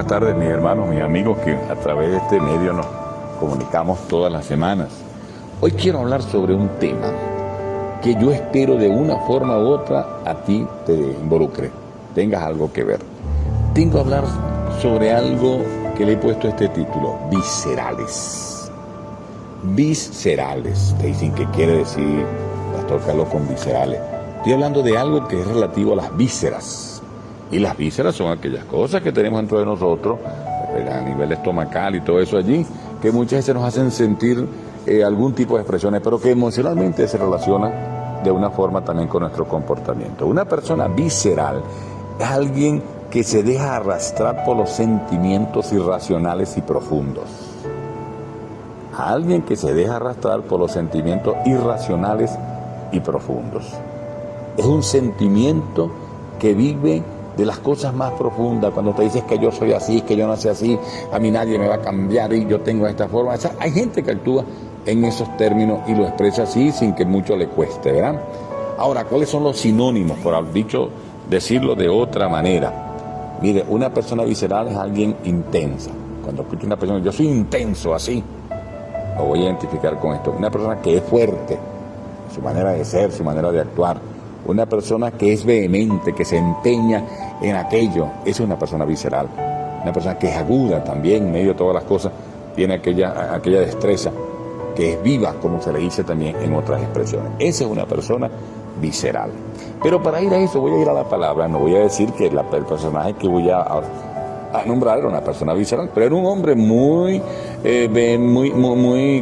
Buenas tardes, mis hermanos, mis amigos que a través de este medio nos comunicamos todas las semanas. Hoy quiero hablar sobre un tema que yo espero de una forma u otra a ti te involucre, tengas algo que ver. Tengo que hablar sobre algo que le he puesto este título, viscerales. Viscerales, te dicen que quiere decir Pastor Carlos con viscerales. Estoy hablando de algo que es relativo a las vísceras. Y las vísceras son aquellas cosas que tenemos dentro de nosotros, a nivel estomacal y todo eso allí, que muchas veces nos hacen sentir algún tipo de expresiones, pero que emocionalmente se relaciona de una forma también con nuestro comportamiento. Una persona visceral es alguien que se deja arrastrar por los sentimientos irracionales y profundos. Alguien que se deja arrastrar por los sentimientos irracionales y profundos. Es un sentimiento que vive de las cosas más profundas, cuando te dices que yo soy así, que yo no soy así, a mí nadie me va a cambiar y yo tengo esta forma. O sea, hay gente que actúa en esos términos y lo expresa así sin que mucho le cueste, ¿verdad? Ahora, ¿cuáles son los sinónimos? Por haber dicho, decirlo de otra manera. Mire, una persona visceral es alguien intensa. Cuando escucho una persona, yo soy intenso, así, lo voy a identificar con esto. Una persona que es fuerte, su manera de ser, su manera de actuar. Una persona que es vehemente, que se empeña en aquello, esa es una persona visceral. Una persona que es aguda también, en medio de todas las cosas, tiene aquella destreza, que es viva, como se le dice también en otras expresiones. Esa es una persona visceral. Pero para ir a eso, voy a ir a la palabra, no voy a decir que el personaje que voy a nombrar era una persona visceral, pero era un hombre muy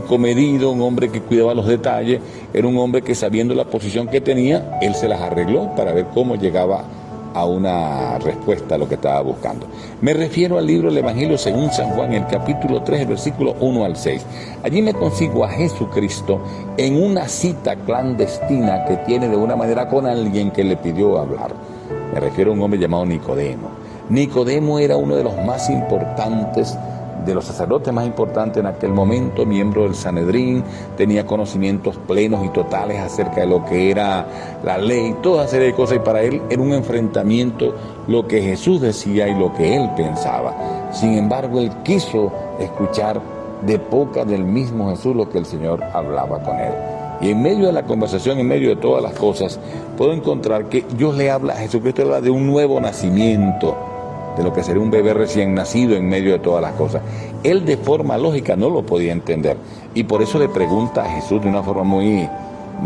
comedido, un hombre que cuidaba los detalles, era un hombre que, sabiendo la posición que tenía, él se las arregló para ver cómo llegaba a una respuesta a lo que estaba buscando. Me refiero al libro del Evangelio según San Juan, el capítulo 3, el versículo 1 al 6. Allí me consigo a Jesucristo en una cita clandestina que tiene de una manera con alguien que le pidió hablar. Me refiero a un hombre llamado Nicodemo. Nicodemo era uno de los más importantes, de los sacerdotes más importantes en aquel momento, miembro del Sanedrín, tenía conocimientos plenos y totales acerca de lo que era la ley, toda serie de cosas, y para él era un enfrentamiento lo que Jesús decía y lo que él pensaba. Sin embargo, él quiso escuchar de boca del mismo Jesús lo que el Señor hablaba con él. Y en medio de la conversación, en medio de todas las cosas, puedo encontrar que Dios le habla, Jesucristo le habla de un nuevo nacimiento, de lo que sería un bebé recién nacido en medio de todas las cosas. Él de forma lógica no lo podía entender, y por eso le pregunta a Jesús de una forma muy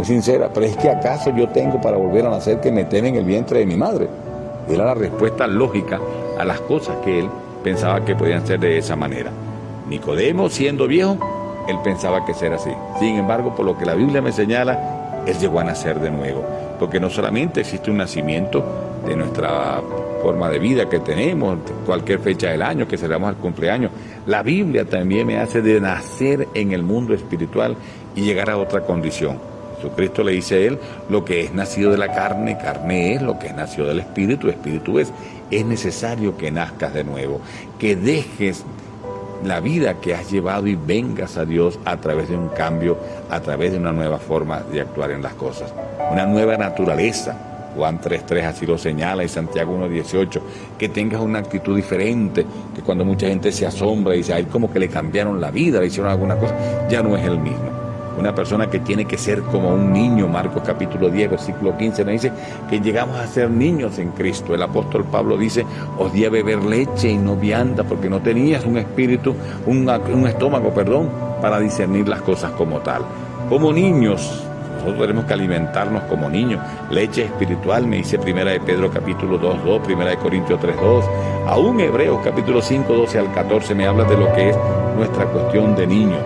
sincera: ¿pero es que acaso yo tengo para volver a nacer que meterme en el vientre de mi madre? Era la respuesta lógica a las cosas que él pensaba que podían ser de esa manera. Nicodemo, siendo viejo, él pensaba que era así. Sin embargo, por lo que la Biblia me señala, él llegó a nacer de nuevo, porque no solamente existe un nacimiento de nuestra forma de vida que tenemos, cualquier fecha del año que celebramos el cumpleaños, la Biblia también me hace de nacer en el mundo espiritual y llegar a otra condición. Jesucristo le dice a él: lo que es nacido de la carne, carne es; lo que es nacido del espíritu, espíritu es. Es necesario que nazcas de nuevo, que dejes la vida que has llevado y vengas a Dios a través de un cambio, a través de una nueva forma de actuar en las cosas, una nueva naturaleza. Juan 3:3 así lo señala, y Santiago 1:18, que tengas una actitud diferente, que cuando mucha gente se asombra y dice: ay, como que le cambiaron la vida, le hicieron alguna cosa, ya no es el mismo. Una persona que tiene que ser como un niño. Marcos capítulo 10, versículo 15 nos dice que llegamos a ser niños en Cristo. El apóstol Pablo dice: os di a beber leche y no vianda, porque no tenías un espíritu, un estómago, para discernir las cosas como tal. Como niños, nosotros tenemos que alimentarnos como niños. Leche espiritual, me dice Primera de Pedro capítulo 2:2, Primera de Corintios 3:2. Aún Hebreos capítulo 5:12 al 14 me habla de lo que es nuestra cuestión de niño.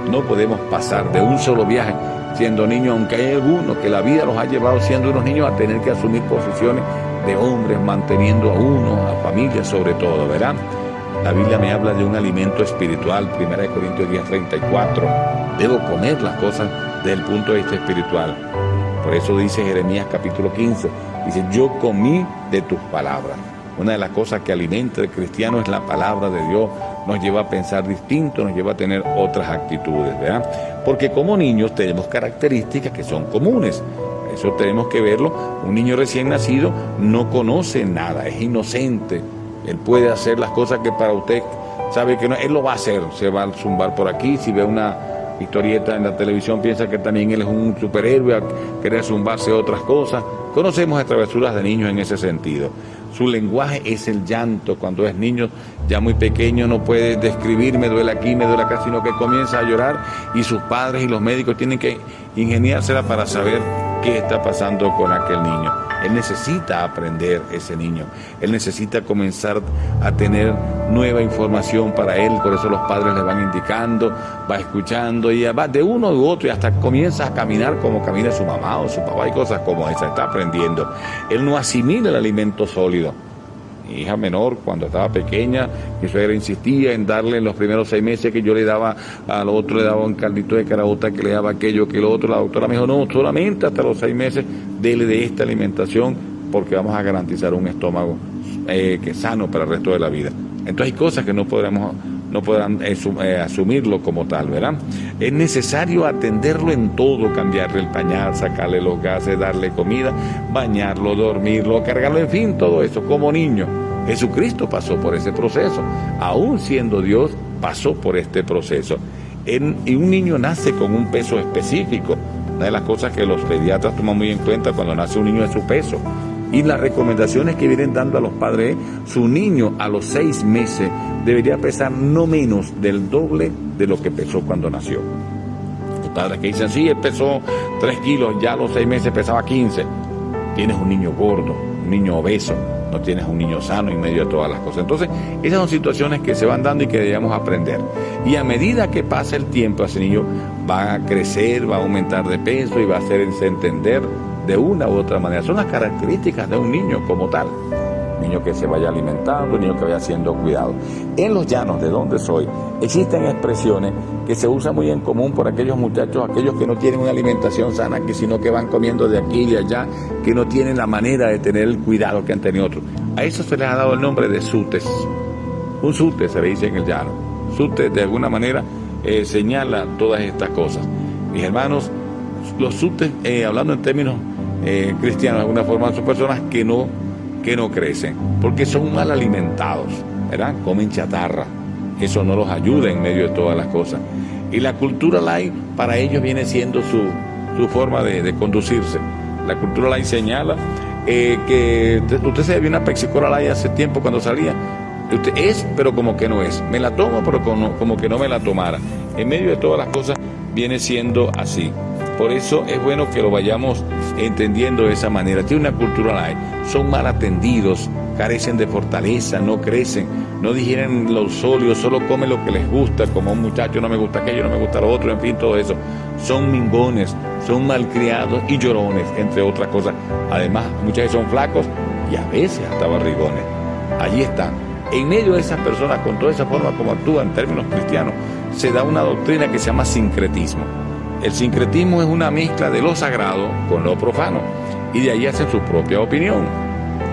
No podemos pasar de un solo viaje siendo niños, aunque hay algunos que la vida los ha llevado siendo unos niños a tener que asumir posiciones de hombres, manteniendo a uno, a familia sobre todo, ¿verdad? La Biblia me habla de un alimento espiritual, 1 Corintios 10:34. Debo comer las cosas desde el punto de vista espiritual. Por eso dice Jeremías capítulo 15, dice: yo comí de tus palabras. Una de las cosas que alimenta al cristiano es la palabra de Dios. Nos lleva a pensar distinto, nos lleva a tener otras actitudes, ¿verdad? Porque como niños tenemos características que son comunes. Eso tenemos que verlo. Un niño recién nacido no conoce nada, es inocente. Él puede hacer las cosas que para usted sabe que no, Él lo va a hacer. Se va a zumbar por aquí, si ve una historieta en la televisión piensa que también Él es un superhéroe, a querer zumbarse otras cosas. Conocemos las travesuras de niños en ese sentido. Su lenguaje es el llanto. Cuando es niño, ya muy pequeño, no puede describir, me duele aquí, me duele acá, sino que comienza a llorar y sus padres y los médicos tienen que ingeniársela para saber qué está pasando con aquel niño. Él necesita aprender, ese niño. Él necesita comenzar a tener nueva información para él. Por eso los padres le van indicando, va escuchando y va de uno u otro y hasta comienza a caminar como camina su mamá o su papá y cosas como esas. Está aprendiendo. Él no asimila el alimento sólido. Mi hija menor, cuando estaba pequeña, mi suegra insistía en darle en los primeros 6 meses que yo le daba, al otro le daba un caldito de caraota, que le daba aquello, que lo otro. La doctora me dijo, no, solamente hasta los 6 meses dele de esta alimentación porque vamos a garantizar un estómago que es sano para el resto de la vida. Entonces hay cosas que no podrán asumirlo como tal, ¿verdad? Es necesario atenderlo en todo, cambiarle el pañal, sacarle los gases, darle comida, bañarlo, dormirlo, cargarlo, en fin, todo eso como niño. Jesucristo pasó por ese proceso, aún siendo Dios, pasó por este proceso. Y un niño nace con un peso específico. Una de las cosas que los pediatras toman muy en cuenta cuando nace un niño es su peso. Y las recomendaciones que vienen dando a los padres, su niño a los 6 meses debería pesar no menos del doble de lo que pesó cuando nació. Los padres que dicen, sí, él pesó 3 kilos, ya a los 6 meses pesaba 15. Tienes un niño gordo, un niño obeso, no tienes un niño sano en medio de todas las cosas. Entonces, esas son situaciones que se van dando y que debemos aprender. Y a medida que pasa el tiempo, ese niño va a crecer, va a aumentar de peso y va a hacerse entender de una u otra manera. Son las características de un niño como tal. Un niño que se vaya alimentando, un niño que vaya siendo cuidado. En los llanos de donde soy, existen expresiones que se usan muy en común por aquellos muchachos, aquellos que no tienen una alimentación sana, que sino que van comiendo de aquí y de allá, que no tienen la manera de tener el cuidado que han tenido otros. A eso se les ha dado el nombre de sutes. Un sute se le dice en el llano. Sute de alguna manera señala todas estas cosas. Mis hermanos, los sutes, hablando en términos cristianos, de alguna forma, son personas que no crecen, porque son mal alimentados, ¿verdad? Comen chatarra, eso no los ayuda en medio de todas las cosas. Y la cultura light para ellos viene siendo su forma de conducirse. La cultura light señala que usted se bebió una Pepsi Cola Light hace tiempo cuando salía. Usted es, pero como que no es. Me la tomo, pero como que no me la tomara. En medio de todas las cosas viene siendo así. Por eso es bueno que lo vayamos entendiendo de esa manera. Tiene una cultura light, son mal atendidos, carecen de fortaleza, no crecen, no digieren lo sólido, solo comen lo que les gusta, como un muchacho, no me gusta aquello, no me gusta lo otro, en fin, todo eso. Son mingones, son malcriados y llorones, entre otras cosas. Además, muchas veces son flacos y a veces hasta barrigones. Allí están. En medio de esas personas, con toda esa forma como actúan en términos cristianos, se da una doctrina que se llama sincretismo. El sincretismo es una mezcla de lo sagrado con lo profano, y de ahí hacen su propia opinión.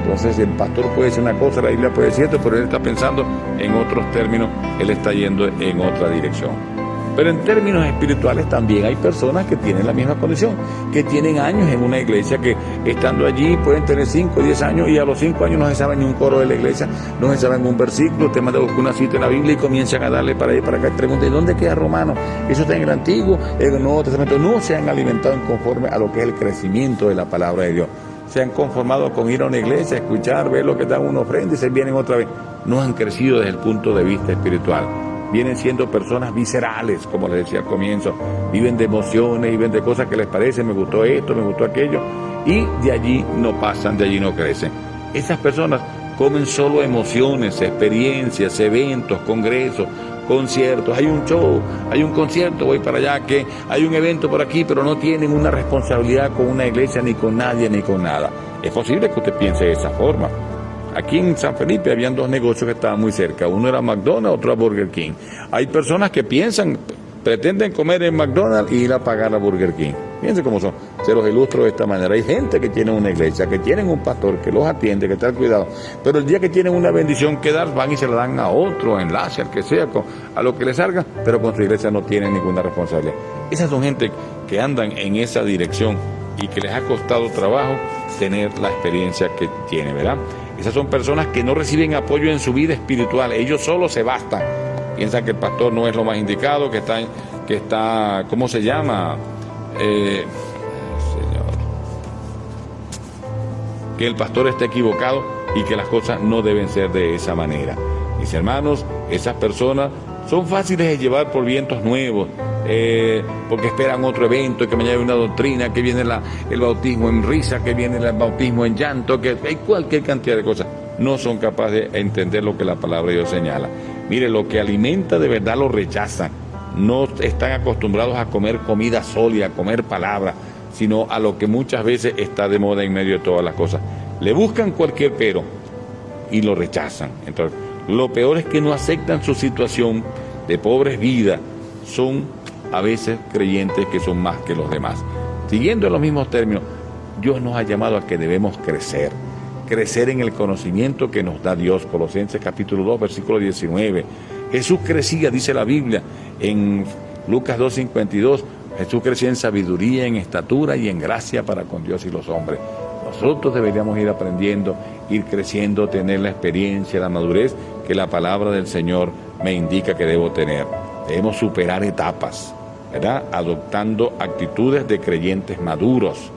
Entonces el pastor puede decir una cosa, la Biblia puede decir esto, pero él está pensando en otros términos, él está yendo en otra dirección. Pero en términos espirituales también hay personas que tienen la misma condición, que tienen años en una iglesia, que estando allí pueden tener 5 o 10 años y a los 5 años no se saben ni un coro de la iglesia, no se saben un versículo, te mandan una cita en la Biblia y comienzan a darle para allá y para acá y preguntan, ¿dónde queda Romano? ¿Eso está en el Antiguo, en el Nuevo Testamento? No se han alimentado en conforme a lo que es el crecimiento de la palabra de Dios. Se han conformado con ir a una iglesia, escuchar, ver lo que dan una ofrenda y se vienen otra vez. No han crecido desde el punto de vista espiritual. Vienen siendo personas viscerales, como les decía al comienzo. Viven de emociones, viven de cosas que les parecen, me gustó esto, me gustó aquello. Y de allí no pasan, de allí no crecen. Esas personas comen solo emociones, experiencias, eventos, congresos, conciertos. Hay un show, hay un concierto, voy para allá, que hay un evento por aquí, pero no tienen una responsabilidad con una iglesia, ni con nadie, ni con nada. Es posible que usted piense de esa forma. Aquí en San Felipe habían 2 negocios que estaban muy cerca. Uno era McDonald's, otro era Burger King. Hay personas que pretenden comer en McDonald's y ir a pagar a Burger King. Fíjense cómo son. Se los ilustro de esta manera. Hay gente que tiene una iglesia, que tienen un pastor, que los atiende, que está al cuidado. Pero el día que tienen una bendición que dar, van y se la dan a otro enlace, al que sea, a lo que les salga, pero con su iglesia no tienen ninguna responsabilidad. Esas son gente que andan en esa dirección y que les ha costado trabajo tener la experiencia que tiene, ¿verdad? Esas son personas que no reciben apoyo en su vida espiritual, ellos solos se bastan. Piensan que el pastor no es lo más indicado, que está, ¿cómo se llama? Señor, que el pastor está equivocado y que las cosas no deben ser de esa manera. Mis hermanos, esas personas son fáciles de llevar por vientos nuevos, porque esperan otro evento, que mañana hay una doctrina, que viene el bautismo en risa, que viene el bautismo en llanto, que hay cualquier cantidad de cosas. No son capaces de entender lo que la palabra de Dios señala. Mire, lo que alimenta de verdad lo rechazan. No están acostumbrados a comer comida sólida, a comer palabra, sino a lo que muchas veces está de moda en medio de todas las cosas. Le buscan cualquier pero y lo rechazan. Entonces, lo peor es que no aceptan su situación de pobres vidas. Son a veces creyentes que son más que los demás. Siguiendo en los mismos términos, Dios nos ha llamado a que debemos crecer en el conocimiento que nos da Dios. Colosenses capítulo 2, versículo 19. Jesús crecía, dice la Biblia, en Lucas 2:52, Jesús crecía en sabiduría, en estatura y en gracia para con Dios y los hombres. Nosotros deberíamos ir aprendiendo, ir creciendo, tener la experiencia, la madurez que la palabra del Señor me indica que debo tener. Debemos superar etapas, ¿verdad? Adoptando actitudes de creyentes maduros,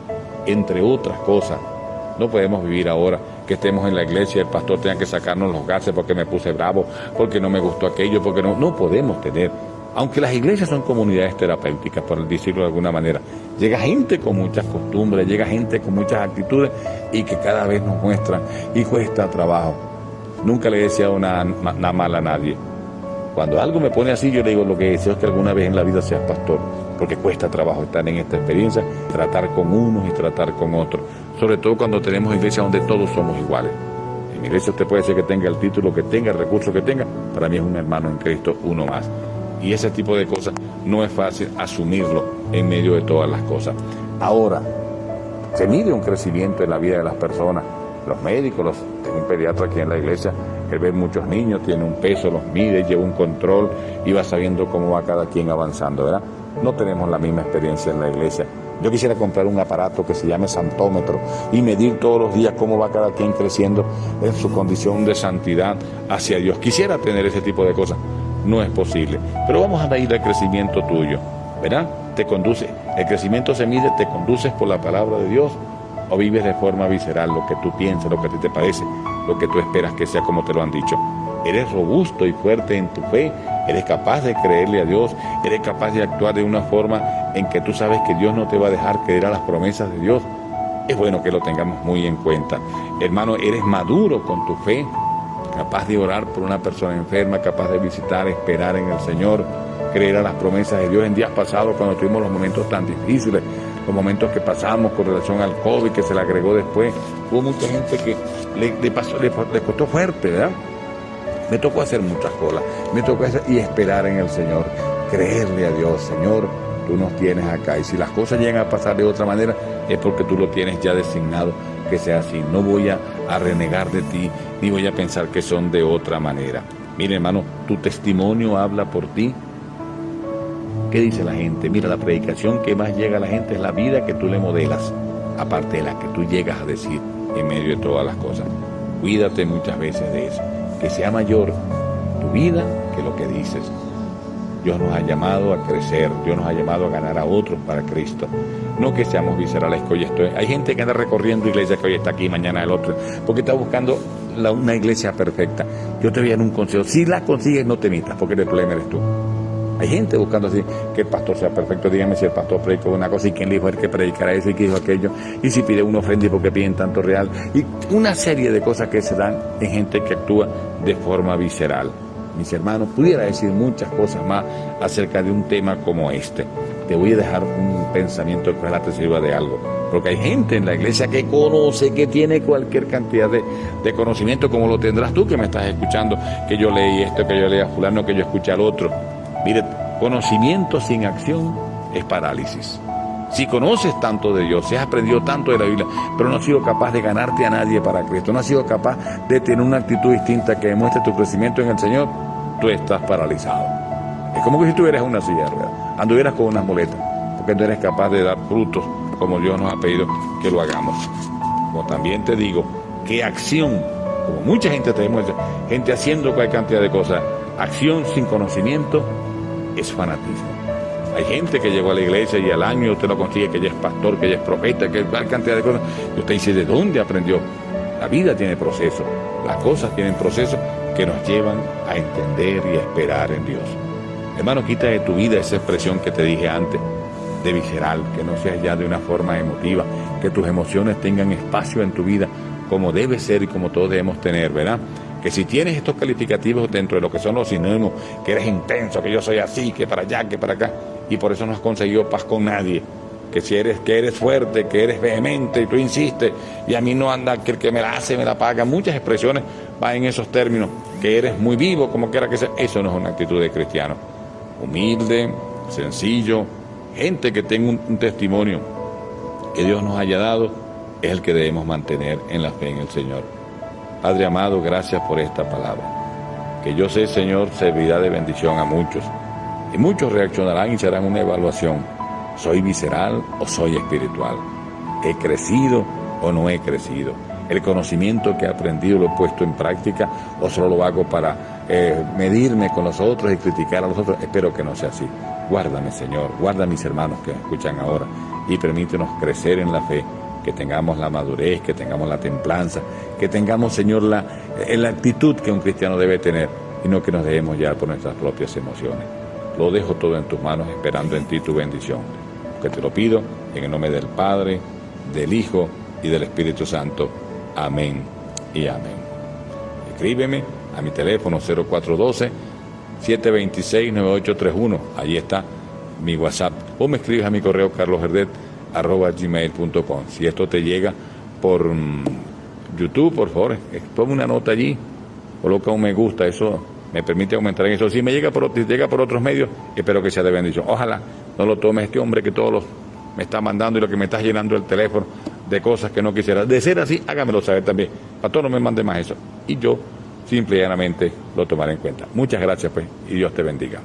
entre otras cosas. No podemos vivir ahora que estemos en la iglesia y el pastor tenga que sacarnos los gases porque me puse bravo, porque no me gustó aquello, porque no podemos tener. Aunque las iglesias son comunidades terapéuticas, por decirlo de alguna manera, llega gente con muchas costumbres, llega gente con muchas actitudes y que cada vez nos muestran y cuesta trabajo. Nunca le he deseado nada mal a nadie. Cuando algo me pone así, yo le digo, lo que deseo es que alguna vez en la vida seas pastor, porque cuesta trabajo estar en esta experiencia, tratar con unos y tratar con otros, sobre todo cuando tenemos iglesias donde todos somos iguales. En mi iglesia usted puede ser que tenga el título que tenga, el recurso que tenga, para mí es un hermano en Cristo, uno más. Y ese tipo de cosas no es fácil asumirlo en medio de todas las cosas. Ahora, se mide un crecimiento en la vida de las personas. Los médicos, tengo un pediatra aquí en la iglesia, él ve muchos niños, tiene un peso, los mide, lleva un control y va sabiendo cómo va cada quien avanzando, ¿verdad? No tenemos la misma experiencia en la iglesia. Yo quisiera comprar un aparato que se llame santómetro y medir todos los días cómo va cada quien creciendo en su condición de santidad hacia Dios. Quisiera tener ese tipo de cosas. No es posible. Pero vamos a medir el crecimiento tuyo, ¿verdad? Te conduce. El crecimiento se mide, te conduces por la palabra de Dios o vives de forma visceral lo que tú piensas, lo que a ti te parece, lo que tú esperas que sea como te lo han dicho. Eres robusto y fuerte en tu fe, eres capaz de creerle a Dios, eres capaz de actuar de una forma en que tú sabes que Dios no te va a dejar creer a las promesas de Dios. Es bueno que lo tengamos muy en cuenta. Hermano, eres maduro con tu fe, capaz de orar por una persona enferma, capaz de visitar, esperar en el Señor, creer a las promesas de Dios. En días pasados, cuando tuvimos los momentos tan difíciles, los momentos que pasamos con relación al COVID, que se le agregó después, hubo mucha gente que le costó fuerte, ¿verdad? Me tocó hacer muchas cosas, me tocó hacer y esperar en el Señor, creerle a Dios, Señor, tú nos tienes acá, y si las cosas llegan a pasar de otra manera, es porque tú lo tienes ya designado que sea así. No voy a renegar de ti, ni voy a pensar que son de otra manera. Mire, hermano, tu testimonio habla por ti. ¿Qué dice la gente? Mira, la predicación que más llega a la gente es la vida que tú le modelas, aparte de la que tú llegas a decir en medio de todas las cosas. Cuídate muchas veces de eso, que sea mayor tu vida que lo que dices. Dios nos ha llamado a crecer, Dios nos ha llamado a ganar a otros para Cristo. No que seamos viscerales, que hoy estoy. Hay gente que anda recorriendo iglesias, que hoy está aquí, mañana el otro, porque está buscando una iglesia perfecta. Yo te voy a dar un consejo: si la consigues, no te metas, porque el problema eres tú. Hay gente buscando así, que el pastor sea perfecto. Dígame si el pastor predicó una cosa y quién dijo el que predicará eso y quién dijo aquello, y si pide una ofrenda y por qué piden tanto real, y una serie de cosas que se dan en gente que actúa de forma visceral. Mis hermanos, pudiera decir muchas cosas más acerca de un tema como este. Te voy a dejar un pensamiento que ojalá te sirva de algo, porque hay gente en la iglesia que conoce, que tiene cualquier cantidad de conocimiento, como lo tendrás tú que me estás escuchando, que yo leí esto, que yo leí a fulano, que yo escuché al otro. Mire, conocimiento sin acción es parálisis. Si conoces tanto de Dios, si has aprendido tanto de la Biblia, pero no has sido capaz de ganarte a nadie para Cristo, no has sido capaz de tener una actitud distinta que demuestre tu crecimiento en el Señor, tú estás paralizado. Es como que si estuvieras en una silla, ¿verdad? Anduvieras con unas muletas, porque no eres capaz de dar frutos como Dios nos ha pedido que lo hagamos. Como también te digo, que acción como mucha gente tenemos, gente haciendo cualquier cantidad de cosas. Acción sin conocimiento es fanatismo. Hay gente que llegó a la iglesia y al año usted lo consigue que ella es pastor, que ella es profeta, que cualquier cantidad de cosas. Y usted dice, ¿de dónde aprendió? La vida tiene proceso, las cosas tienen procesos que nos llevan a entender y a esperar en Dios. Hermano, quita de tu vida esa expresión que te dije antes, de visceral, que no sea ya de una forma emotiva, que tus emociones tengan espacio en tu vida como debe ser y como todos debemos tener, ¿verdad? Que si tienes estos calificativos dentro de lo que son los sinónimos, que eres intenso, que yo soy así, que para allá, que para acá, y por eso no has conseguido paz con nadie, que eres fuerte, que eres vehemente y tú insistes, y a mí no anda, que el que me la hace me la paga, muchas expresiones van en esos términos, que eres muy vivo, como quiera que sea, eso no es una actitud de cristiano. Humilde, sencillo, gente que tenga un testimonio que Dios nos haya dado, es el que debemos mantener en la fe en el Señor. Padre amado, gracias por esta palabra, que yo sé, Señor, servirá de bendición a muchos, y muchos reaccionarán y serán una evaluación. ¿Soy visceral o soy espiritual? ¿He crecido o no he crecido? ¿El conocimiento que he aprendido lo he puesto en práctica o solo lo hago para medirme con los otros y criticar a los otros? Espero que no sea así. Guárdame, Señor, guarda a mis hermanos que me escuchan ahora y permítenos crecer en la fe, que tengamos la madurez, que tengamos la templanza, que tengamos, Señor, la actitud que un cristiano debe tener y no que nos dejemos llevar por nuestras propias emociones. Lo dejo todo en tus manos, esperando en ti tu bendición, que te lo pido en el nombre del Padre, del Hijo y del Espíritu Santo. Amén y amén. Escríbeme a mi teléfono 0412-726-9831. Allí está mi WhatsApp. O me escribes a mi correo carlosherdet@gmail.com. Si esto te llega por YouTube, por favor, ponme una nota allí, coloca un me gusta, eso me permite aumentar en eso. Si me llega por otros medios, espero que sea de bendición. Ojalá no lo tome este hombre que me está mandando y lo que me está llenando el teléfono de cosas que no quisiera. De ser así, hágamelo saber también. Pastor, no me mande más eso. Y yo simple y llanamente lo tomaré en cuenta. Muchas gracias, pues, y Dios te bendiga.